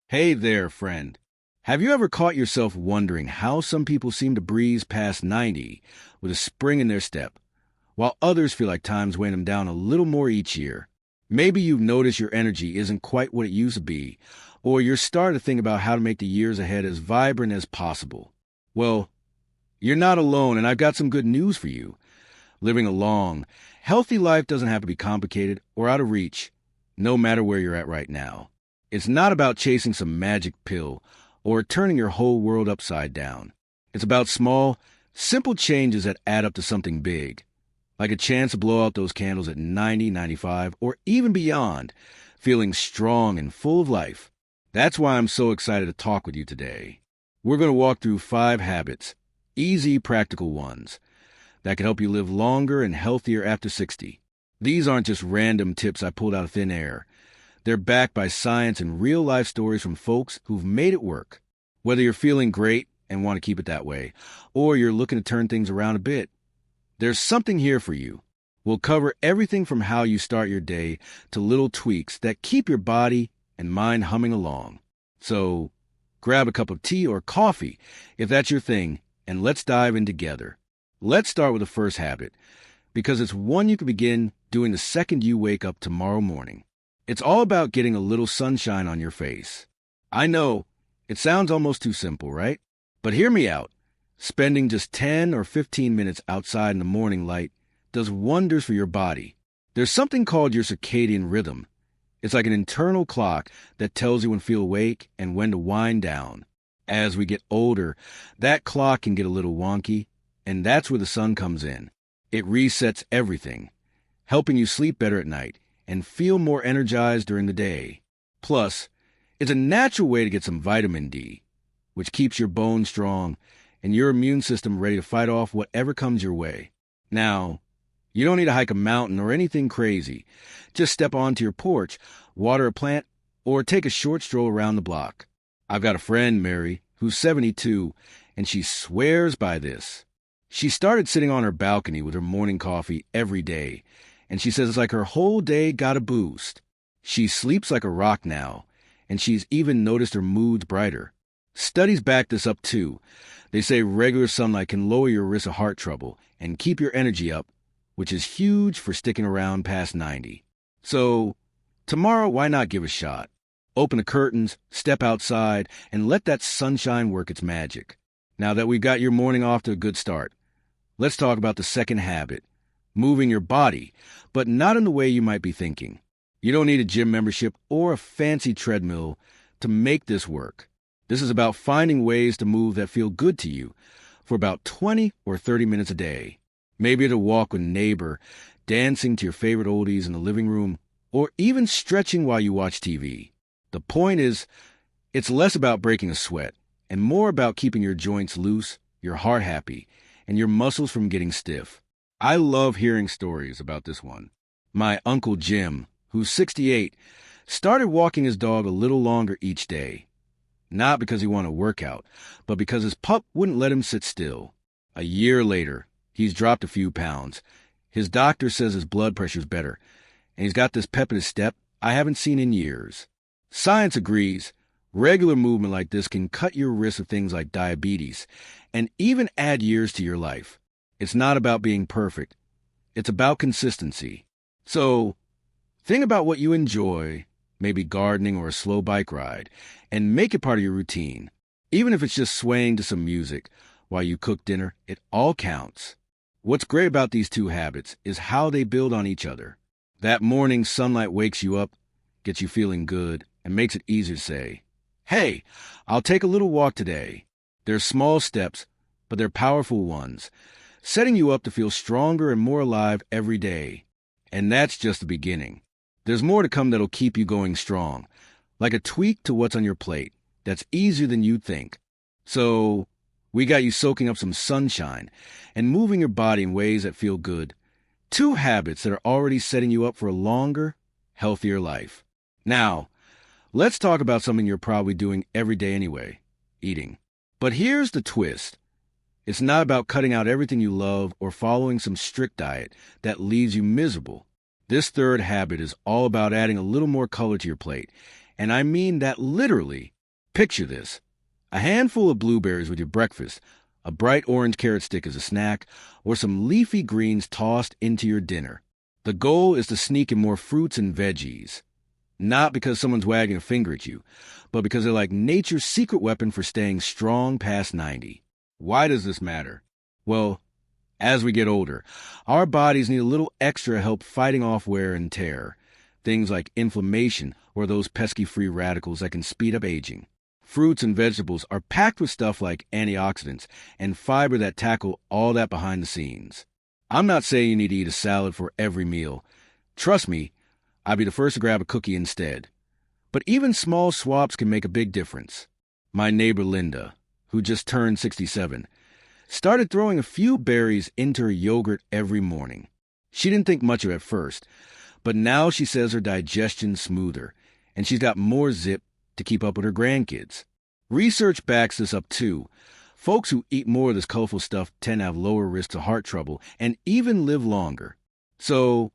Hey there, friend. Have you ever caught yourself wondering how some people seem to breeze past 90 with a spring in their step, while others feel like time's weighing them down a little more each year? Maybe you've noticed your energy isn't quite what it used to be, or you're starting to think about how to make the years ahead as vibrant as possible. Well, you're not alone, and I've got some good news for you. Living a long, healthy life doesn't have to be complicated or out of reach, no matter where you're at right now. It's not about chasing some magic pill or turning your whole world upside down. It's about small, simple changes that add up to something big, like a chance to blow out those candles at 90, 95, or even beyond, feeling strong and full of life. That's why I'm so excited to talk with you today. We're going to walk through 5 habits, easy, practical ones, that can help you live longer and healthier after 60. These aren't just random tips I pulled out of thin air. They're backed by science and real-life stories from folks who've made it work. Whether you're feeling great and want to keep it that way, or you're looking to turn things around a bit, there's something here for you. We'll cover everything from how you start your day to little tweaks that keep your body and mind humming along. So, grab a cup of tea or coffee if that's your thing, and let's dive in together. Let's start with the first habit, because it's one you can begin doing the second you wake up tomorrow morning. It's all about getting a little sunshine on your face. I know, it sounds almost too simple, right? But hear me out. Spending just 10 or 15 minutes outside in the morning light does wonders for your body. There's something called your circadian rhythm. It's like an internal clock that tells you when to feel awake and when to wind down. As we get older, that clock can get a little wonky, and that's where the sun comes in. It resets everything, helping you sleep better at night and feel more energized during the day. Plus, it's a natural way to get some vitamin D, which keeps your bones strong and your immune system ready to fight off whatever comes your way. Now, you don't need to hike a mountain or anything crazy. Just step onto your porch, water a plant, or take a short stroll around the block. I've got a friend, Mary, who's 72, and she swears by this. She started sitting on her balcony with her morning coffee every day, and she says it's like her whole day got a boost. She sleeps like a rock now, and she's even noticed her mood's brighter. Studies back this up too. They say regular sunlight can lower your risk of heart trouble and keep your energy up, which is huge for sticking around past 90. So, tomorrow, why not give a shot? Open the curtains, step outside, and let that sunshine work its magic. Now that we've got your morning off to a good start, let's talk about the second habit, moving your body, but not in the way you might be thinking. You don't need a gym membership or a fancy treadmill to make this work. This is about finding ways to move that feel good to you for about 20 or 30 minutes a day. Maybe it's a walk with a neighbor, dancing to your favorite oldies in the living room, or even stretching while you watch TV. The point is, it's less about breaking a sweat and more about keeping your joints loose, your heart happy, and your muscles from getting stiff. I love hearing stories about this one. My Uncle Jim, who's 68, started walking his dog a little longer each day. Not because he wanted to work out, but because his pup wouldn't let him sit still. A year later, he's dropped a few pounds. His doctor says his blood pressure's better, and he's got this pep in his step I haven't seen in years. Science agrees. Regular movement like this can cut your risk of things like diabetes and even add years to your life. It's not about being perfect. It's about consistency. So, think about what you enjoy, maybe gardening or a slow bike ride, and make it part of your routine. Even if it's just swaying to some music while you cook dinner, it all counts. What's great about these 2 habits is how they build on each other. That morning sunlight wakes you up, gets you feeling good, and makes it easier to say, "Hey, I'll take a little walk today." They're small steps, but they're powerful ones, setting you up to feel stronger and more alive every day. And that's just the beginning. There's more to come that'll keep you going strong, like a tweak to what's on your plate that's easier than you'd think. So, we got you soaking up some sunshine and moving your body in ways that feel good. 2 habits that are already setting you up for a longer, healthier life. Now, let's talk about something you're probably doing every day anyway, eating. But here's the twist. It's not about cutting out everything you love or following some strict diet that leaves you miserable. This third habit is all about adding a little more color to your plate, and I mean that literally. Picture this: a handful of blueberries with your breakfast, a bright orange carrot stick as a snack, or some leafy greens tossed into your dinner. The goal is to sneak in more fruits and veggies. Not because someone's wagging a finger at you, but because they're like nature's secret weapon for staying strong past 90. Why does this matter? Well, as we get older, our bodies need a little extra help fighting off wear and tear. Things like inflammation or those pesky free radicals that can speed up aging. Fruits and vegetables are packed with stuff like antioxidants and fiber that tackle all that behind the scenes. I'm not saying you need to eat a salad for every meal. Trust me, I'd be the first to grab a cookie instead. But even small swaps can make a big difference. My neighbor Linda, who just turned 67, started throwing a few berries into her yogurt every morning. She didn't think much of it at first, but now she says her digestion's smoother, and she's got more zip to keep up with her grandkids. Research backs this up too. Folks who eat more of this colorful stuff tend to have lower risks of heart trouble and even live longer. So,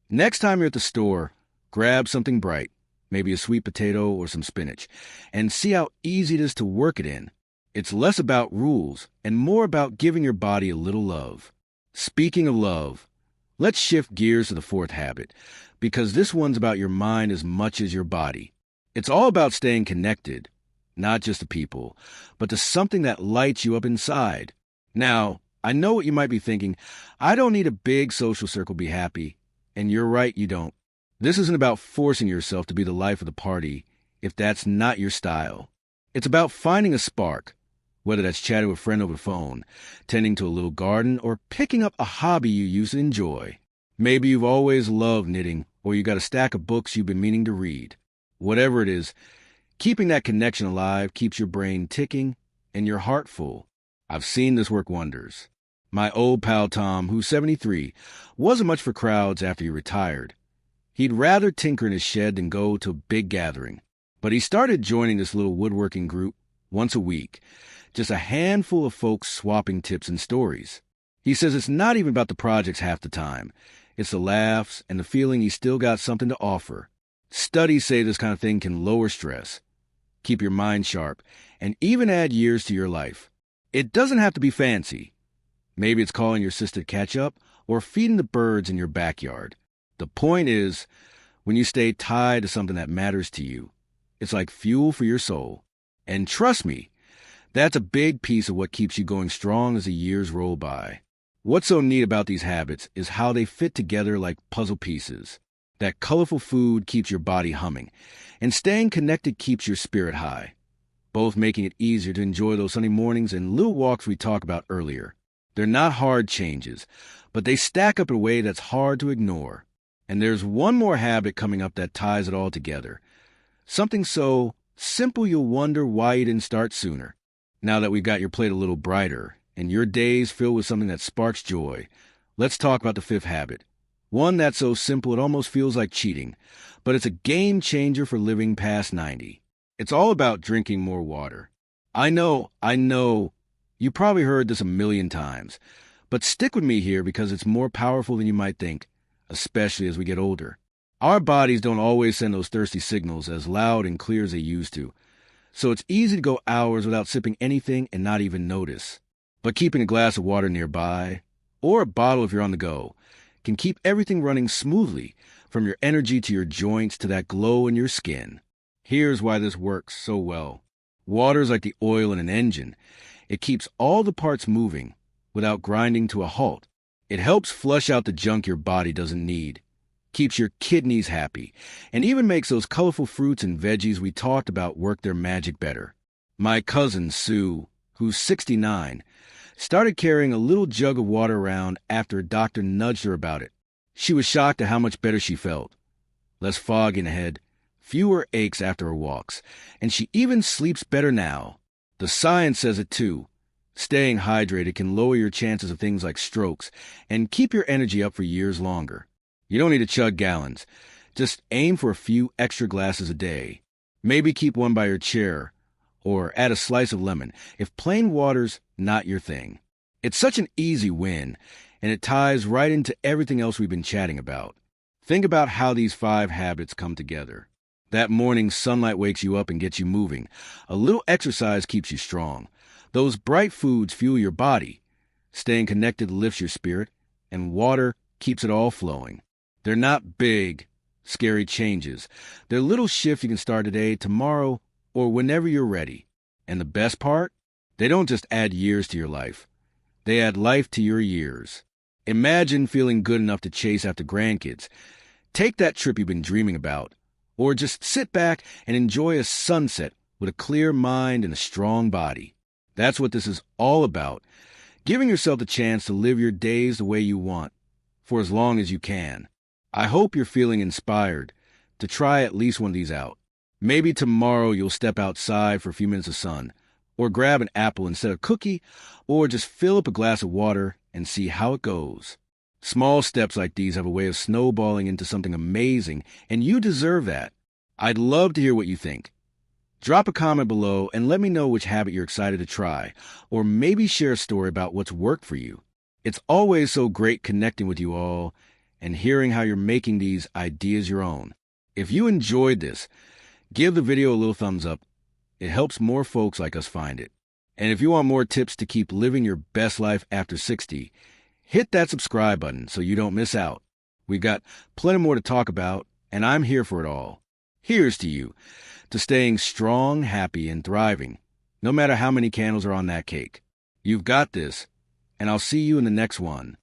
next time you're at the store, grab something bright, maybe a sweet potato or some spinach, and see how easy it is to work it in. It's less about rules and more about giving your body a little love. Speaking of love, let's shift gears to the fourth habit, because this one's about your mind as much as your body. It's all about staying connected, not just to people, but to something that lights you up inside. Now, I know what you might be thinking. I don't need a big social circle to be happy. And you're right, you don't. This isn't about forcing yourself to be the life of the party if that's not your style. It's about finding a spark, whether that's chatting with a friend over the phone, tending to a little garden, or picking up a hobby you used to enjoy. Maybe you've always loved knitting, or you got a stack of books you've been meaning to read. Whatever it is, keeping that connection alive keeps your brain ticking and your heart full. I've seen this work wonders. My old pal Tom, who's 73, wasn't much for crowds after he retired. He'd rather tinker in his shed than go to a big gathering. But he started joining this little woodworking group once a week, just a handful of folks swapping tips and stories. He says it's not even about the projects half the time. It's the laughs and the feeling he's still got something to offer. Studies say this kind of thing can lower stress, keep your mind sharp, and even add years to your life. It doesn't have to be fancy. Maybe it's calling your sister to catch up or feeding the birds in your backyard. The point is, when you stay tied to something that matters to you, it's like fuel for your soul. And trust me, that's a big piece of what keeps you going strong as the years roll by. What's so neat about these habits is how they fit together like puzzle pieces. That colorful food keeps your body humming, and staying connected keeps your spirit high, both making it easier to enjoy those sunny mornings and little walks we talked about earlier. They're not hard changes, but they stack up in a way that's hard to ignore. And there's one more habit coming up that ties it all together. Something so simple you'll wonder why you didn't start sooner. Now that we've got your plate a little brighter, and your days filled with something that sparks joy, let's talk about the fifth habit. One that's so simple it almost feels like cheating, but it's a game changer for living past 90. It's all about drinking more water. I know, you probably heard this a million times, but stick with me here because it's more powerful than you might think, especially as we get older. Our bodies don't always send those thirsty signals as loud and clear as they used to, so it's easy to go hours without sipping anything and not even notice. But keeping a glass of water nearby, or a bottle if you're on the go, can keep everything running smoothly, from your energy to your joints to that glow in your skin. Here's why this works so well. Water's like the oil in an engine. It keeps all the parts moving without grinding to a halt. It helps flush out the junk your body doesn't need, keeps your kidneys happy, and even makes those colorful fruits and veggies we talked about work their magic better. My cousin Sue, who's 69, started carrying a little jug of water around after a doctor nudged her about it. She was shocked at how much better she felt. Less fog in the head, fewer aches after her walks, and she even sleeps better now. The science says it too. Staying hydrated can lower your chances of things like strokes and keep your energy up for years longer. You don't need to chug gallons. Just aim for a few extra glasses a day. Maybe keep one by your chair, or add a slice of lemon if plain water's not your thing. It's such an easy win, and it ties right into everything else we've been chatting about. Think about how these 5 habits come together. That morning sunlight wakes you up and gets you moving. A little exercise keeps you strong. Those bright foods fuel your body. Staying connected lifts your spirit, and water keeps it all flowing. They're not big, scary changes. They're little shifts you can start today, tomorrow, or whenever you're ready. And the best part? They don't just add years to your life. They add life to your years. Imagine feeling good enough to chase after grandkids. Take that trip you've been dreaming about. Or just sit back and enjoy a sunset with a clear mind and a strong body. That's what this is all about. Giving yourself the chance to live your days the way you want, for as long as you can. I hope you're feeling inspired to try at least one of these out. Maybe tomorrow you'll step outside for a few minutes of sun, or grab an apple instead of cookie, or just fill up a glass of water and see how it goes. Small steps like these have a way of snowballing into something amazing, and you deserve that. I'd love to hear what you think. Drop a comment below and let me know which habit you're excited to try, or maybe share a story about what's worked for you. It's always so great connecting with you all and hearing how you're making these ideas your own. If you enjoyed this, give the video a little thumbs up. It helps more folks like us find it. And if you want more tips to keep living your best life after 60, hit that subscribe button so you don't miss out. We've got plenty more to talk about, and I'm here for it all. Here's to you, to staying strong, happy, and thriving, no matter how many candles are on that cake. You've got this, and I'll see you in the next one.